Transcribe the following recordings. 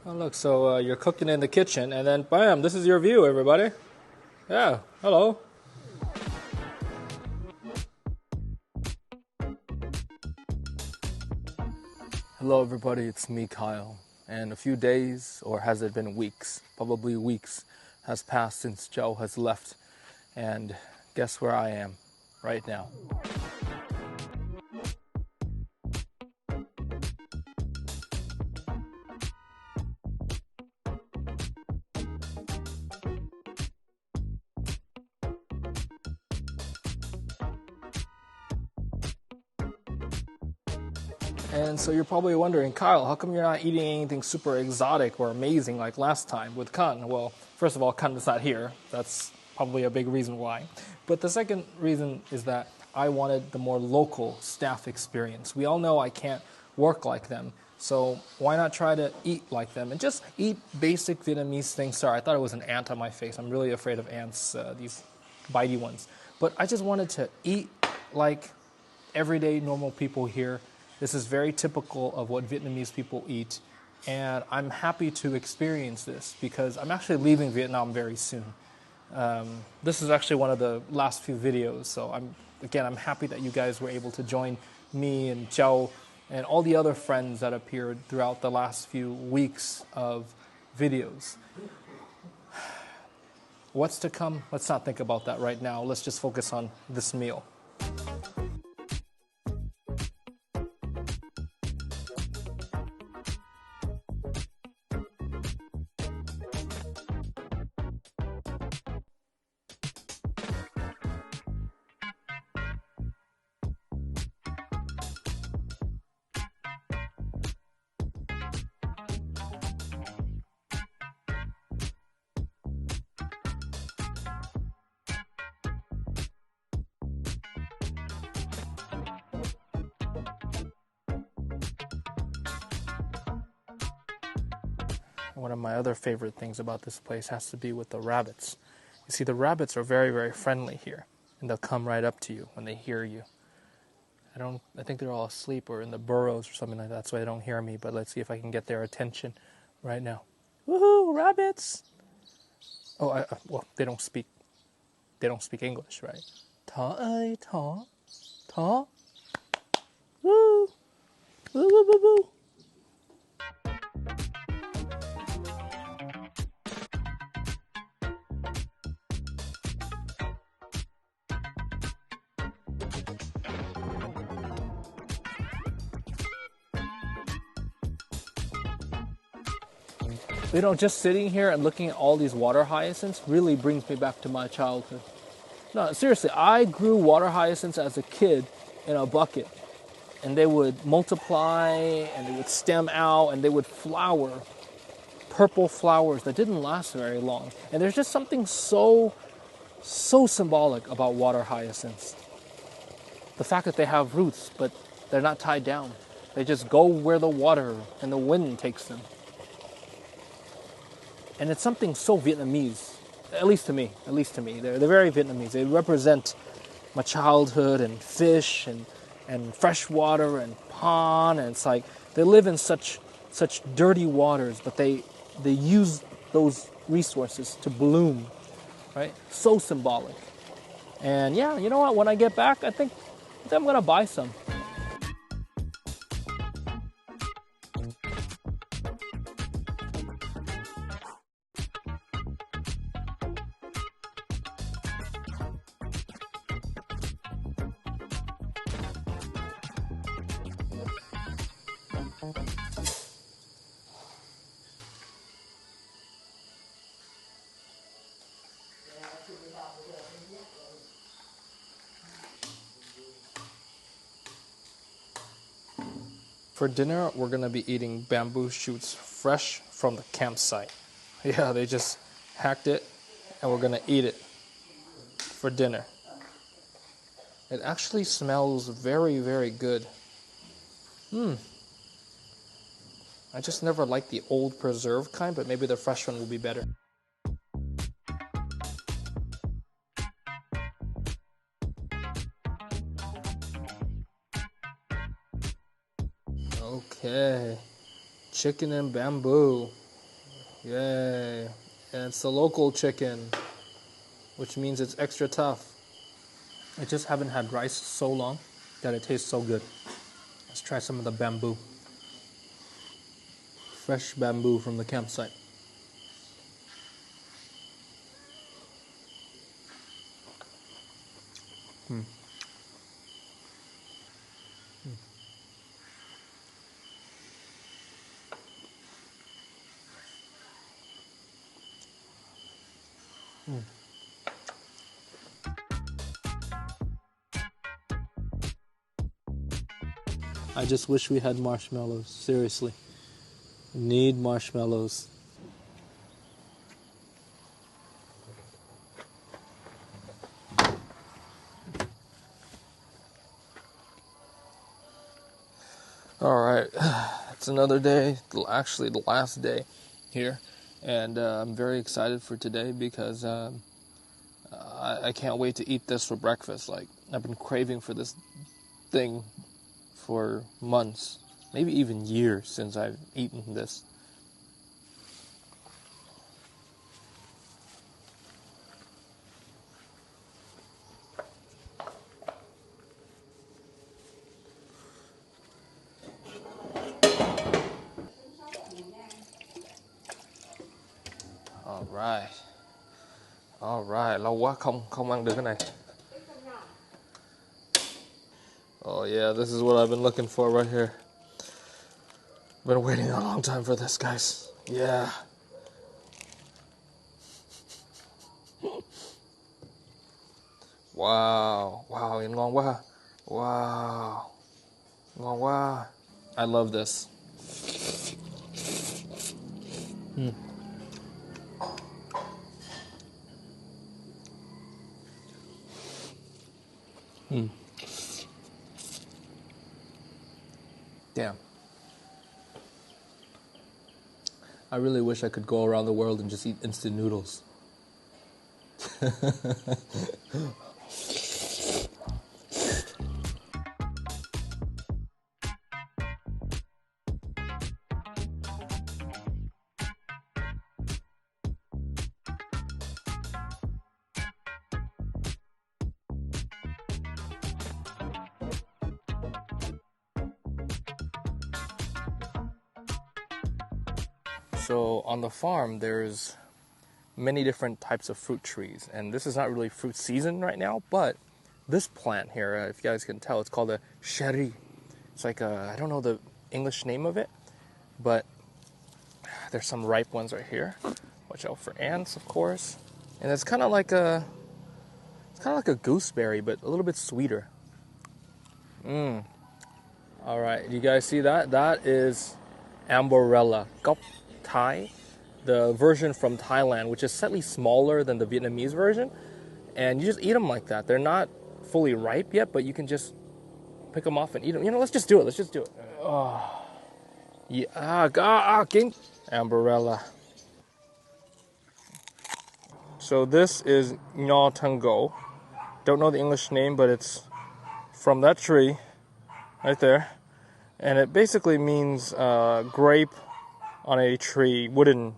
Oh, look, so you're cooking in the kitchen, and then bam, this is your view, everybody. Yeah, hello. Hello, everybody, it's me, Kyle. And a few days, or has it been weeks? Probably weeks has passed since Joe has left. And guess where I am right now? And so you're probably wondering, Kyle, how come you're not eating anything super exotic or amazing like last time with Khan? Well, first of all, Khan is not here. That's probably a big reason why. But the second reason is that I wanted the more local staff experience. We all know I can't work like them. So why not try to eat like them and just eat basic Vietnamese things? Sorry, I thought it was an ant on my face. I'm really afraid of ants, these bitey ones. But I just wanted to eat like everyday normal people here. This is very typical of what Vietnamese people eat, and I'm happy to experience this because I'm actually leaving Vietnam very soon. This is actually one of the last few videos, so I'm happy that you guys were able to join me and Chao and all the other friends that appeared throughout the last few weeks of videos. What's to come? Let's not think about that right now. Let's just focus on this meal. One of my other favorite things about this place has to be with the rabbits. You see, the rabbits are very, very friendly here, and they'll come right up to you when they hear you. I think they're all asleep or in the burrows or something like that, so they don't hear me, but let's see if I can get their attention right now. Woohoo, rabbits! Oh, well, they don't speak English, right? Thỏ ơi, thỏ, thỏ, woo, woo, woo, woo, woo. You know, just sitting here and looking at all these water hyacinths really brings me back to my childhood. No, seriously, I grew water hyacinths as a kid in a bucket. And they would multiply, and they would stem out, and they would flower. Purple flowers that didn't last very long. And there's just something so symbolic about water hyacinths. The fact that they have roots, but they're not tied down. They just go where the water and the wind takes them. And it's something so Vietnamese, at least to me. They're very Vietnamese. They represent my childhood and fish and fresh water and pond. And it's like they live in such dirty waters, but they use those resources to bloom, right? So symbolic. And yeah, you know what? When I get back, I think I'm going to buy some. For dinner, we're going to be eating bamboo shoots fresh from the campsite. Yeah, they just hacked it, and we're going to eat it for dinner. It actually smells very, very good. I just never liked the old preserved kind, but maybe the fresh one will be better. Okay, chicken and bamboo. Yay. And it's the local chicken, which means it's extra tough. I just haven't had rice so long that it tastes so good. Let's try some of the bamboo. Fresh bamboo from the campsite. I just wish we had marshmallows. Seriously. Need marshmallows. Alright, it's another day, actually the last day here, and I'm very excited for today because I can't wait to eat this for breakfast. Like, I've been craving for this thing for months, maybe even years since I've eaten this. Alright, lâu quá không ăn được cái này. Oh yeah, this is what I've been looking for right here. Been waiting a long time for this, guys. Yeah. Wow, ngon quá. Wow. Ngon quá. I love this. Damn. I really wish I could go around the world and just eat instant noodles. So on the farm, there's many different types of fruit trees, and this is not really fruit season right now, but this plant here, if you guys can tell, it's called a cherry. It's like I don't know the English name of it, but there's some ripe ones right here. Watch out for ants, of course. And it's kind of like a gooseberry, but a little bit sweeter. All right, do you guys see that? That is amborella, gop Thai, the version from Thailand, which is slightly smaller than the Vietnamese version. And you just eat them like that. They're not fully ripe yet, but you can just pick them off and eat them. You know, let's just do it. Oh. Yeah, king. Amborella. So this is Nho Tango. Don't know the English name, but it's from that tree right there. And it basically means grape on a tree, wooden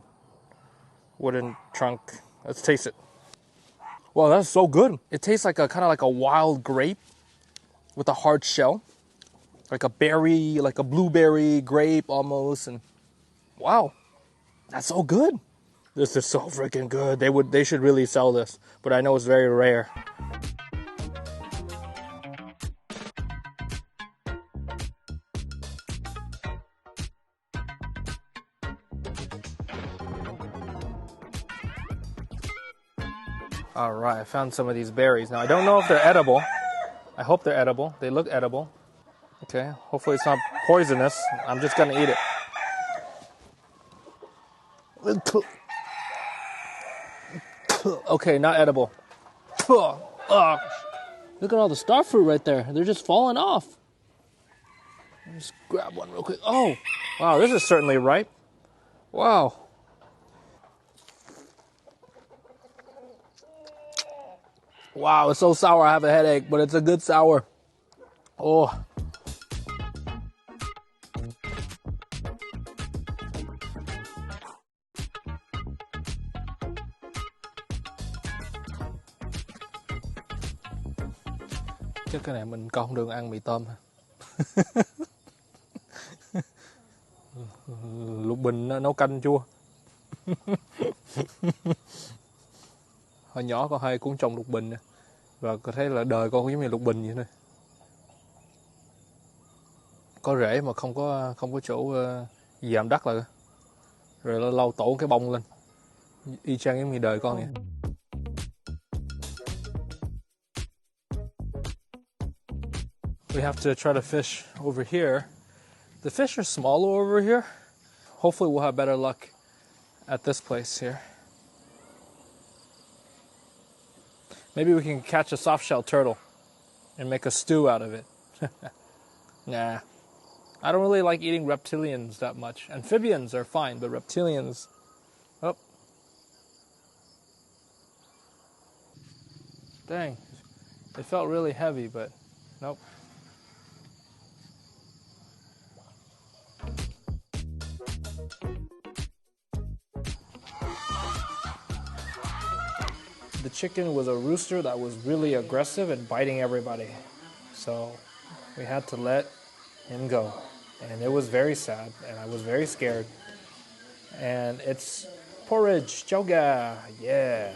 trunk. Let's taste it. Wow, that's so good. It tastes like kind of like a wild grape with a hard shell, like a berry, like a blueberry grape almost. And wow, that's so good. This is so freaking good. They should really sell this, but I know it's very rare. All right, I found some of these berries. Now, I don't know if they're edible. I hope they're edible. They look edible. Okay, hopefully it's not poisonous. I'm just gonna eat it. Okay, not edible. Look at all the star fruit right there. They're just falling off. Just grab one real quick. Oh, wow, this is certainly ripe. Wow. Wow, it's so sour I have a headache, but it's a good sour. Oh. Chắc cái này mình còn không được ăn mì tôm hả? Lục bình nấu canh chua. Hồi nhỏ con hay cũng trồng lục bình nè. Và có thấy là đời con cũng giống như lục bình vậy thôi. Có rễ mà không có chỗ dạm đất lại. Rồi lâu lâu tổ cái bông lên. Y chang giống như đời con vậy. We have to try to fish over here. The fish are smaller over here. Hopefully we'll have better luck at this place here. Maybe we can catch a soft-shell turtle and make a stew out of it. Nah. I don't really like eating reptilians that much. Amphibians are fine, but reptilians... Oh. Dang. It felt really heavy, but nope. The chicken was a rooster that was really aggressive and biting everybody. So we had to let him go. And it was very sad, and I was very scared. And it's porridge, choga, yeah.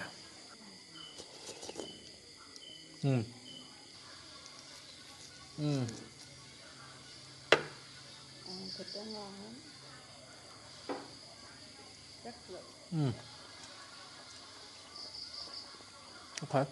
Thịt nó ngon lắm. Rất lựng. Okay.